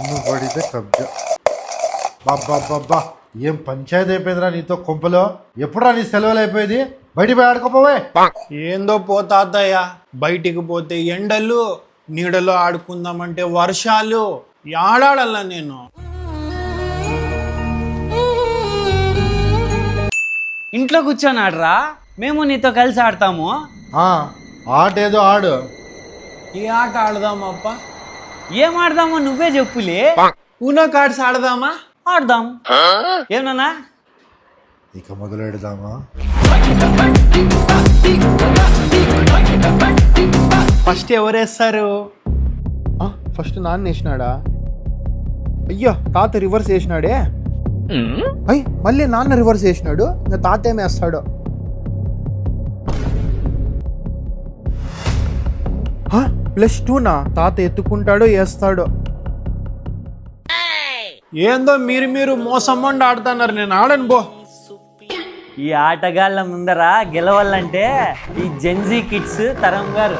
నువ్వు పడితే కబ్జా. బాబ్బా ఏం పంచాయతీ అయిపోయిందిరా నీతో కొంపలో. ఎప్పుడురా నీ సెలవులు అయిపోయేది? బయటికి పోయి ఆడుకోపోవే. ఏందో పోతాతయ్య, బయటికి పోతే ఎండలు, నీడలో ఆడుకుందామంటే వర్షాలు. ఆడాడల్లా నేను. ఇంట్లో కూర్చొని ఆడరా, మేము నీతో కలిసి ఆడతాము. ఆట ఏదో ఆడు. ఏ ఆట ఆడదామప్ప? ఏం ఆడదామో నువ్వే చెప్పులే. ఊనో కార్డ్స్ ఆడదామా? ఆడదాం. ఏమన్నా ఇక మొదలెడదామా? ఫస్ట్ ఎవరేస్తారు? ఫస్ట్ నాన్న వేసినాడా? అయ్యో తాత రివర్స్ వేసినాడే. అయ్యి మళ్ళీ నాన్న రివర్స్ వేసినాడు. ఇంకా తాత ఏమి వేస్తాడు? +2నా? తాత ఎత్తుకుంటాడో వేస్తాడో. ఏందో మీరు మోసమ్మండి ఆడుతున్నారు. నేను ఆడను బో. ఈ ఆటగాళ్ళ ముందర గెలవాలంటే ఈ జెన్జీ కిడ్స్ తరం గారు